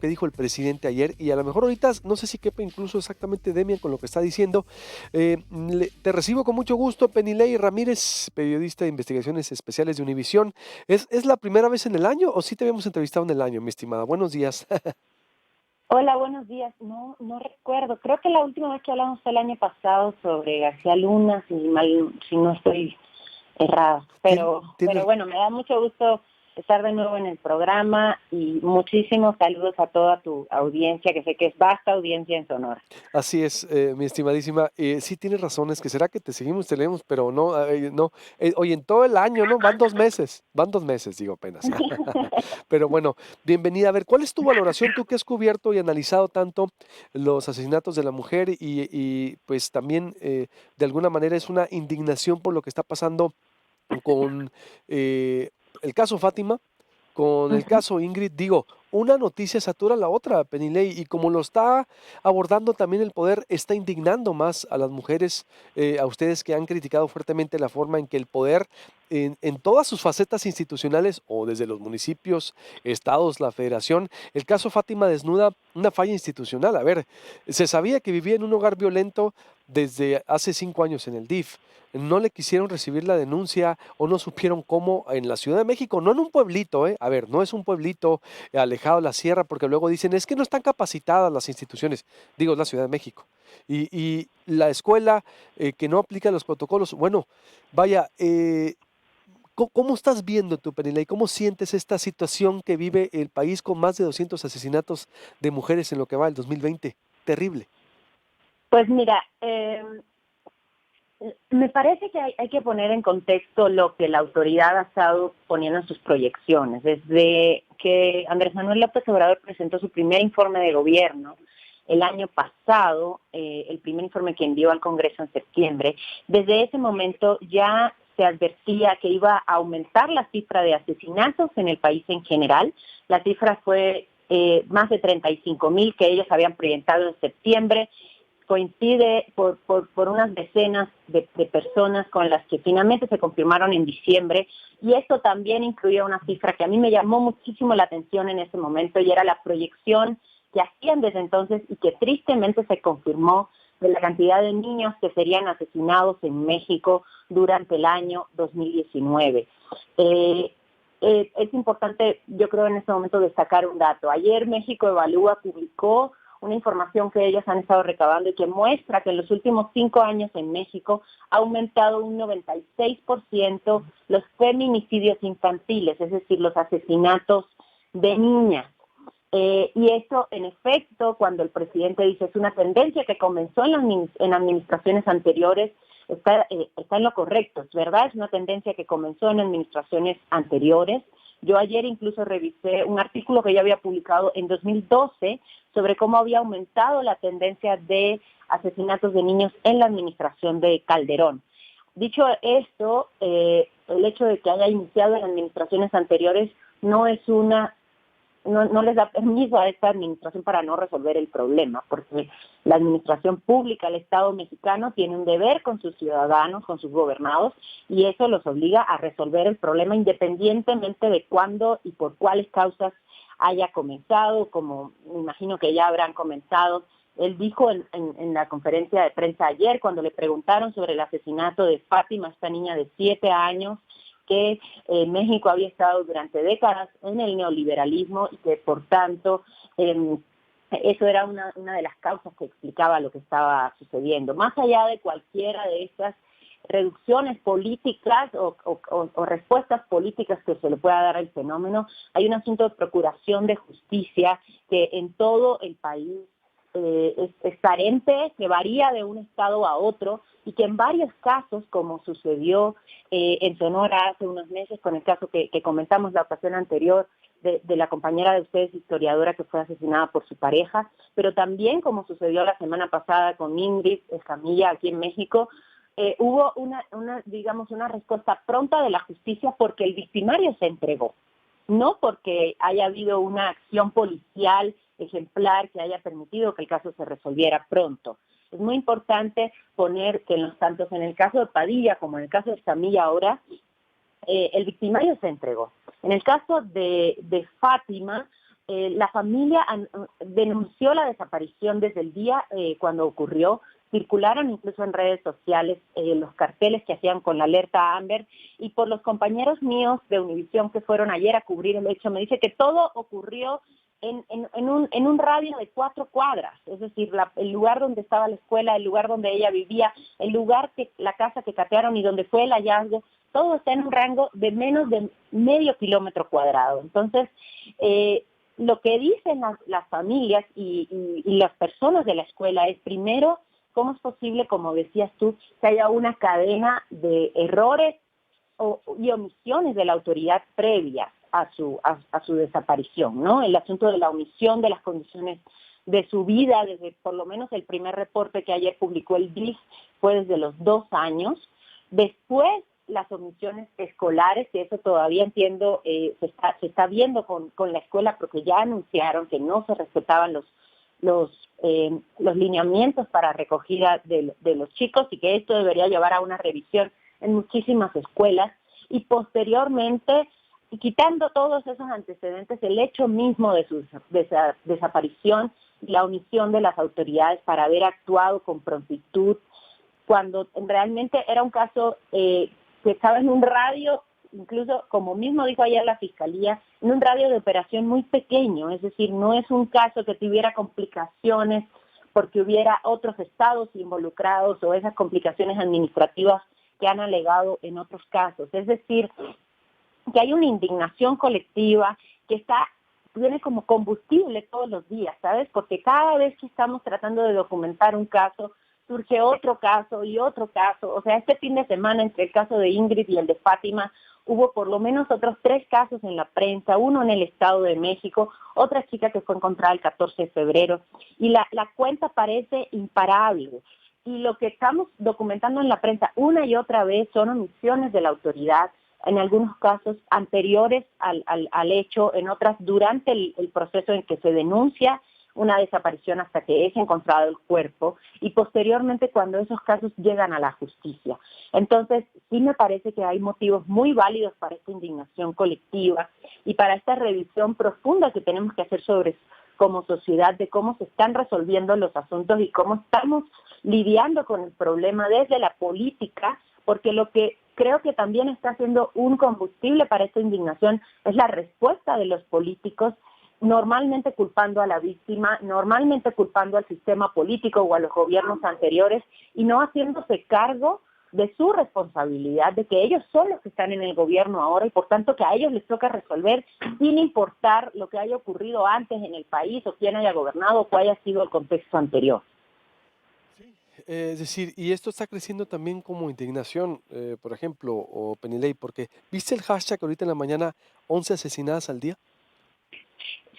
que dijo el presidente ayer, y a lo mejor ahorita no sé si quepa incluso exactamente Demian con lo que está diciendo. Te recibo con mucho gusto, Penilei Ramírez, periodista de investigaciones especiales de Univisión. ¿Es la primera vez en el año o sí te habíamos entrevistado en el año, mi estimada? Buenos días. Hola, buenos días. No recuerdo. Creo que la última vez que hablamos fue el año pasado sobre García Luna, si no estoy errada. Pero Tienes bueno, me da mucho gusto estar de nuevo en el programa y muchísimos saludos a toda tu audiencia, que sé que es vasta audiencia en Sonora. Así es, mi estimadísima. Sí tienes razón, es que será que te seguimos, te leemos, pero no, no. Oye, en todo el año, ¿no? Van 2 meses, digo apenas. Pero bueno, bienvenida. A ver, ¿cuál es tu valoración, tú que has cubierto y analizado tanto los asesinatos de la mujer y pues también de alguna manera es una indignación por lo que está pasando con el caso Fátima, con el Ujú. caso Ingrid? Digo, una noticia satura la otra, Penilei, y como lo está abordando también el poder, está indignando más a las mujeres, a ustedes que han criticado fuertemente la forma en que el poder, en todas sus facetas institucionales, o desde los municipios, estados, la federación, el caso Fátima desnuda una falla institucional. A ver, se sabía que vivía en un hogar violento desde hace 5 años en el DIF. No le quisieron recibir la denuncia o no supieron cómo en la Ciudad de México, no en un pueblito, ¿eh? A ver, no es un pueblito alejado de la sierra, porque luego dicen, es que no están capacitadas las instituciones, digo, es la Ciudad de México. Y la escuela que no aplica los protocolos, bueno, vaya, ¿cómo estás viendo tú, Penela, y cómo sientes esta situación que vive el país con más de 200 asesinatos de mujeres en lo que va el 2020? Terrible. Pues mira, me parece que hay que poner en contexto lo que la autoridad ha estado poniendo en sus proyecciones. Desde que Andrés Manuel López Obrador presentó su primer informe de gobierno el año pasado, el primer informe que envió al Congreso en septiembre, desde ese momento ya se advertía que iba a aumentar la cifra de asesinatos en el país en general. La cifra fue más de 35,000 que ellos habían proyectado en septiembre. Coincide por unas decenas de personas con las que finalmente se confirmaron en diciembre, y esto también incluía una cifra que a mí me llamó muchísimo la atención en ese momento, y era la proyección que hacían desde entonces y que tristemente se confirmó, de la cantidad de niños que serían asesinados en México durante el año 2019. Es importante, yo creo, en este momento destacar un dato. Ayer México Evalúa publicó una información que ellos han estado recabando y que muestra que en los últimos 5 años en México ha aumentado un 96% los feminicidios infantiles, es decir, los asesinatos de niñas. Y eso, en efecto, cuando el presidente dice es una tendencia que comenzó en administraciones anteriores, está en lo correcto, es verdad, es una tendencia que comenzó en administraciones anteriores. Yo ayer incluso revisé un artículo que ya había publicado en 2012 sobre cómo había aumentado la tendencia de asesinatos de niños en la administración de Calderón. Dicho esto, el hecho de que haya iniciado en administraciones anteriores no es no les da permiso a esta administración para no resolver el problema, porque la administración pública, el Estado mexicano, tiene un deber con sus ciudadanos, con sus gobernados, y eso los obliga a resolver el problema independientemente de cuándo y por cuáles causas haya comenzado, como me imagino que ya habrán comenzado. Él dijo en la conferencia de prensa ayer, cuando le preguntaron sobre el asesinato de Fátima, esta niña de 7 años, que México había estado durante décadas en el neoliberalismo y que por tanto eso era una de las causas que explicaba lo que estaba sucediendo. Más allá de cualquiera de estas reducciones políticas o respuestas políticas que se le pueda dar al fenómeno, hay un asunto de procuración de justicia que en todo el país es carente, que varía de un estado a otro, y que en varios casos, como sucedió en Sonora hace unos meses con el caso que comentamos la ocasión anterior de la compañera de ustedes, historiadora, que fue asesinada por su pareja, pero también como sucedió la semana pasada con Ingrid Escamilla aquí en México, hubo digamos, una respuesta pronta de la justicia porque el victimario se entregó, no porque haya habido una acción policial ejemplar que haya permitido que el caso se resolviera pronto. Es muy importante poner que tanto en el caso de Padilla como en el caso de Escamilla ahora, el victimario se entregó. En el caso de Fátima, la familia denunció la desaparición desde el día cuando ocurrió. Circularon incluso en redes sociales los carteles que hacían con la alerta Amber, y por los compañeros míos de Univisión que fueron ayer a cubrir el hecho, me dice que todo ocurrió en un radio de 4 cuadras, es decir, el lugar donde estaba la escuela, el lugar donde ella vivía, el lugar, la casa que catearon y donde fue el hallazgo, todo está en un rango de menos de medio kilómetro cuadrado. Entonces, lo que dicen las familias y las personas de la escuela es, primero, ¿cómo es posible, como decías tú, que haya una cadena de errores y omisiones de la autoridad previa a su desaparición, ¿no? El asunto de la omisión de las condiciones de su vida, desde por lo menos el primer reporte que ayer publicó el DIF fue desde los 2 años. Después, las omisiones escolares, que eso todavía entiendo, se está viendo con la escuela, porque ya anunciaron que no se respetaban los lineamientos para recogida de los chicos, y que esto debería llevar a una revisión en muchísimas escuelas. Y posteriormente, y quitando todos esos antecedentes, el hecho mismo de su desaparición y la omisión de las autoridades para haber actuado con prontitud, cuando realmente era un caso que estaba en un radio, incluso como mismo dijo ayer la Fiscalía, en un radio de operación muy pequeño, es decir, no es un caso que tuviera complicaciones porque hubiera otros estados involucrados o esas complicaciones administrativas que han alegado en otros casos. Es decir, que hay una indignación colectiva que viene como combustible todos los días, ¿sabes? Porque cada vez que estamos tratando de documentar un caso, surge otro caso y otro caso. O sea, este fin de semana, entre el caso de Ingrid y el de Fátima, hubo por lo menos otros 3 casos en la prensa, uno en el Estado de México, otra chica que fue encontrada el 14 de febrero, y la cuenta parece imparable. Y lo que estamos documentando en la prensa una y otra vez son omisiones de la autoridad, en algunos casos anteriores al hecho, en otras durante el proceso en que se denuncia una desaparición hasta que es encontrado el cuerpo, y posteriormente cuando esos casos llegan a la justicia. Entonces, sí me parece que hay motivos muy válidos para esta indignación colectiva y para esta revisión profunda que tenemos que hacer como sociedad, de cómo se están resolviendo los asuntos y cómo estamos lidiando con el problema desde la política, porque lo que creo que también está siendo un combustible para esta indignación es la respuesta de los políticos, normalmente culpando a la víctima, normalmente culpando al sistema político o a los gobiernos anteriores, y no haciéndose cargo de su responsabilidad, de que ellos son los que están en el gobierno ahora y por tanto que a ellos les toca resolver sin importar lo que haya ocurrido antes en el país o quién haya gobernado o cuál haya sido el contexto anterior. Sí, es decir, y esto está creciendo también como indignación, por ejemplo, o Penilei, porque ¿viste el hashtag ahorita en la mañana, 11 asesinadas al día?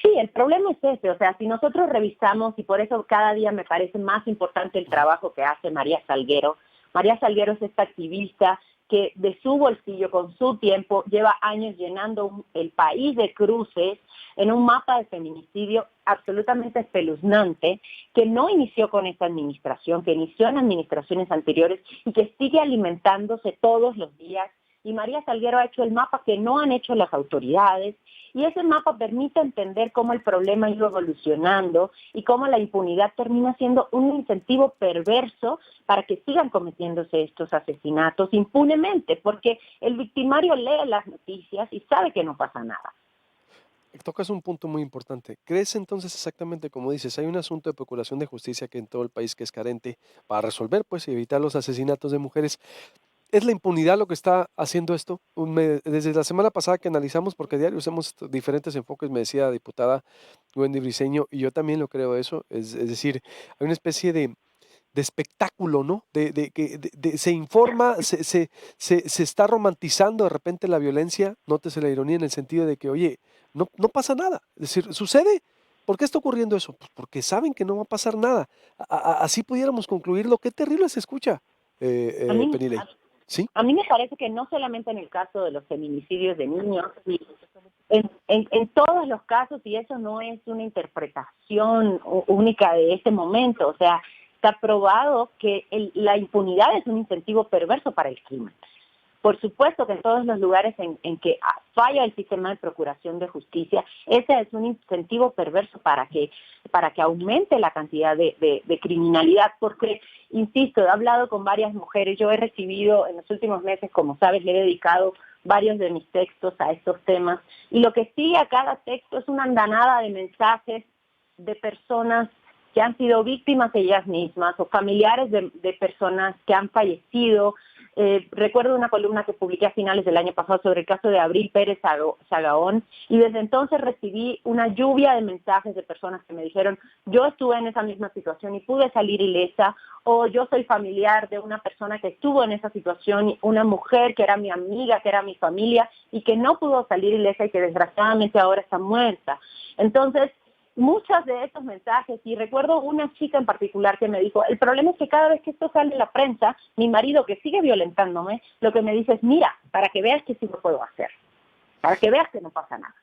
Sí, el problema es ese, o sea, si nosotros revisamos, y por eso cada día me parece más importante el trabajo que hace María Salguero. María Salguero es esta activista que de su bolsillo, con su tiempo, lleva años llenando el país de cruces en un mapa de feminicidio absolutamente espeluznante, que no inició con esta administración, que inició en administraciones anteriores y que sigue alimentándose todos los días. Y María Salguero ha hecho el mapa que no han hecho las autoridades, y ese mapa permite entender cómo el problema ha ido evolucionando y cómo la impunidad termina siendo un incentivo perverso para que sigan cometiéndose estos asesinatos impunemente, porque el victimario lee las noticias y sabe que no pasa nada. Tocas un punto muy importante. ¿Crees entonces exactamente como dices? Hay un asunto de procuración de justicia que en todo el país que es carente para resolver, pues, y evitar los asesinatos de mujeres. ¿Es la impunidad lo que está haciendo esto? Desde la semana pasada que analizamos, porque diario hacemos diferentes enfoques, me decía la diputada Wendy Briceño, y yo también lo creo eso. Es decir, hay una especie de espectáculo, ¿no? Se informa, se está romantizando de repente la violencia, nótese la ironía en el sentido de que, oye, no pasa nada. Es decir, sucede. ¿Por qué está ocurriendo eso? Pues porque saben que no va a pasar nada. Así pudiéramos concluirlo. Qué terrible se escucha, A mí, Penilei. ¿Sí? a mí me parece que no solamente en el caso de los feminicidios de niños, en todos los casos, y eso no es una interpretación única de este momento, o sea, está probado que la impunidad es un incentivo perverso para el crimen. Por supuesto que en todos los lugares en que falla el sistema de procuración de justicia, ese es un incentivo perverso para que aumente la cantidad de criminalidad, porque, insisto, he hablado con varias mujeres, yo he recibido en los últimos meses, como sabes, le he dedicado varios de mis textos a estos temas, y lo que sigue a cada texto es una andanada de mensajes de personas que han sido víctimas ellas mismas o familiares de personas que han fallecido. Recuerdo una columna que publiqué a finales del año pasado sobre el caso de Abril Pérez Sagaón, y desde entonces recibí una lluvia de mensajes de personas que me dijeron: yo estuve en esa misma situación y pude salir ilesa, o yo soy familiar de una persona que estuvo en esa situación, una mujer que era mi amiga, que era mi familia y que no pudo salir ilesa y que desgraciadamente ahora está muerta. Entonces, muchos de estos mensajes, y recuerdo una chica en particular que me dijo: el problema es que cada vez que esto sale en la prensa, mi marido, que sigue violentándome, lo que me dice es: mira, para que veas que sí lo puedo hacer, para que veas que no pasa nada.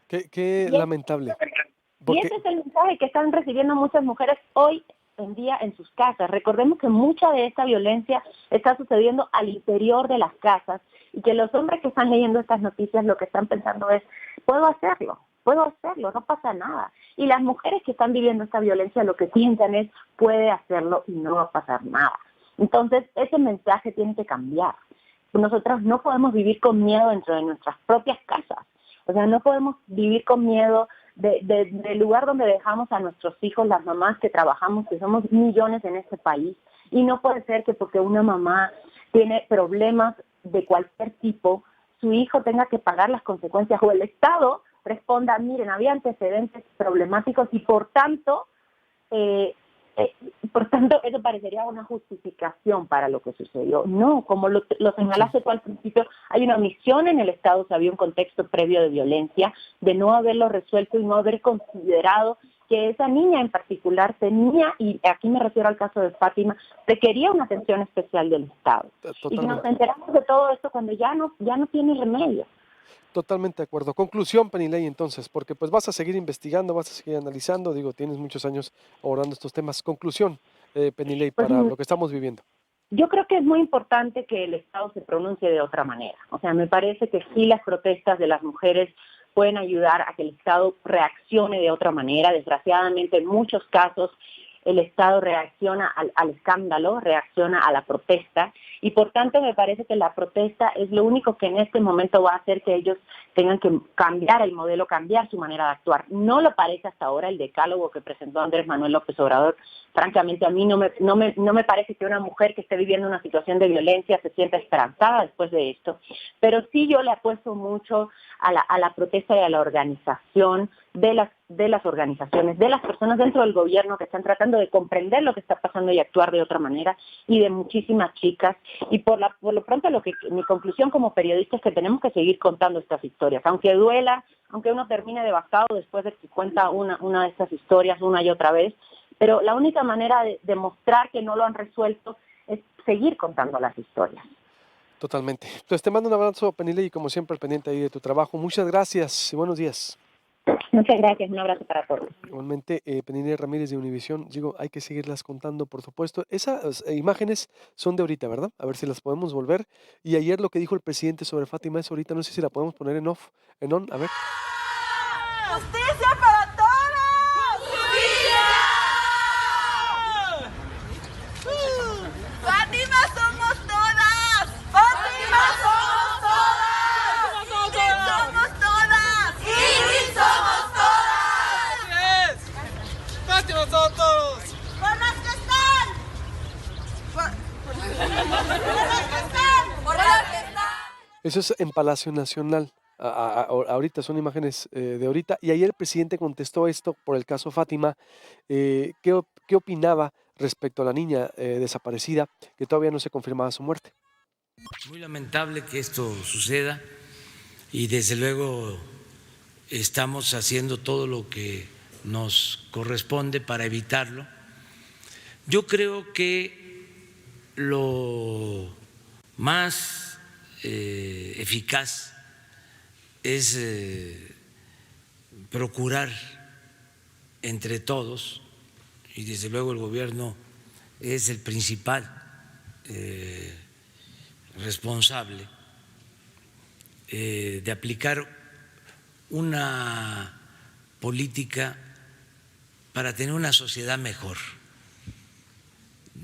Qué Y, lamentable. y Porque ese es el mensaje que están recibiendo muchas mujeres hoy en día en sus casas. Recordemos que mucha de esta violencia está sucediendo al interior de las casas, y que los hombres que están leyendo estas noticias lo que están pensando es: puedo hacerlo, no pasa nada. Y las mujeres que están viviendo esta violencia lo que piensan es: puede hacerlo y no va a pasar nada. Entonces, ese mensaje tiene que cambiar. Nosotros no podemos vivir con miedo dentro de nuestras propias casas. O sea, no podemos vivir con miedo del lugar donde dejamos a nuestros hijos, las mamás que trabajamos, que somos millones en este país. Y no puede ser que porque una mamá tiene problemas de cualquier tipo, su hijo tenga que pagar las consecuencias, o el Estado responda: miren, había antecedentes problemáticos y por tanto eso parecería una justificación para lo que sucedió. No, como lo señalaste tú al principio, hay una omisión en el Estado, si había un contexto previo de violencia, de no haberlo resuelto y no haber considerado que esa niña en particular tenía, y aquí me refiero al caso de Fátima, requería una atención especial del Estado. Y que nos totalmente. enteramos de todo esto cuando ya no tiene remedio. Totalmente de acuerdo. Conclusión, Penilei, entonces, porque pues vas a seguir investigando, vas a seguir analizando, digo, tienes muchos años abordando estos temas. Conclusión, Penilei, Pues para lo que estamos viviendo. yo creo que es muy importante que el Estado se pronuncie de otra manera. O sea, me parece que sí, las protestas de las mujeres pueden ayudar a que el Estado reaccione de otra manera. Desgraciadamente, en muchos casos, el Estado reacciona al escándalo, reacciona a la protesta, y por tanto me parece que la protesta es lo único que en este momento va a hacer que ellos tengan que cambiar el modelo, cambiar su manera de actuar. No lo parece hasta ahora el decálogo que presentó Andrés Manuel López Obrador. Francamente, a mí no me parece que una mujer que esté viviendo una situación de violencia se sienta esperanzada después de esto, pero sí yo le apuesto mucho a la protesta y a la organización de las organizaciones, de las personas dentro del gobierno que están tratando de comprender lo que está pasando y actuar de otra manera, y de muchísimas chicas. Y por lo pronto, mi conclusión como periodista es que tenemos que seguir contando estas historias, aunque duela, aunque uno termine devastado después de que cuenta una de estas historias una y otra vez, pero la única manera de demostrar que no lo han resuelto es seguir contando las historias. Totalmente. Pues te mando un abrazo, Penilei, y como siempre, al pendiente ahí de tu trabajo. Muchas gracias y buenos días. Muchas gracias, un abrazo para todos. Igualmente, Penilei Ramírez de Univisión, digo, hay que seguirlas contando, por supuesto. Esas imágenes son de ahorita, ¿verdad? A ver si las podemos volver. Y ayer lo que dijo el presidente sobre Fátima es ahorita, no sé si la podemos poner en off, en on, a ver. ¡Justicia para todos! ¡Justicia! ¡Fátima somos todas! ¡Fátima somos todas! ¡Ingrid somos todas! ¡Ingrid somos todas! ¡Fátima somos todos! ¡Por las que están! ¡Por las que están! ¡Por las que están! Eso es en Palacio Nacional. Ahorita son imágenes de ahorita. Y ayer el presidente contestó esto por el caso Fátima. ¿Qué opinaba respecto a la niña desaparecida, que todavía no se confirmaba su muerte? Muy lamentable que esto suceda y desde luego estamos haciendo todo lo que nos corresponde para evitarlo. Yo creo que lo más eficaz es procurar entre todos, y desde luego el gobierno es el principal responsable de aplicar una política para tener una sociedad mejor.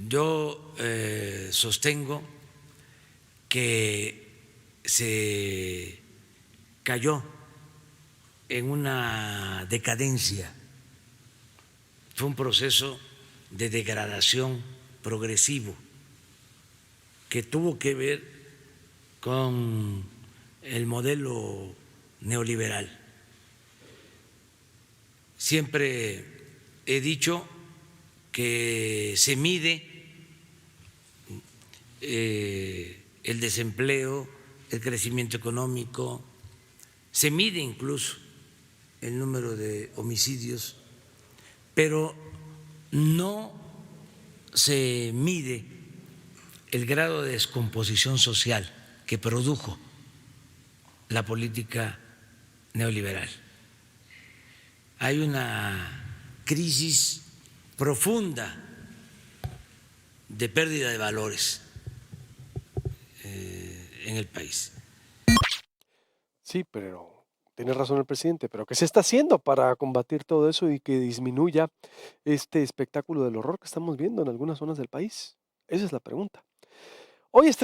Yo sostengo que se cayó en una decadencia, fue un proceso de degradación progresivo que tuvo que ver con el modelo neoliberal. Siempre he dicho que se mide el desempleo, el crecimiento económico, se mide incluso el número de homicidios, pero no se mide el grado de descomposición social que produjo la política neoliberal. Hay una crisis profunda de pérdida de valores en el país. Sí, pero tiene razón el presidente, pero ¿qué se está haciendo para combatir todo eso y que disminuya este espectáculo del horror que estamos viendo en algunas zonas del país? Esa es la pregunta. Hoy estrenamos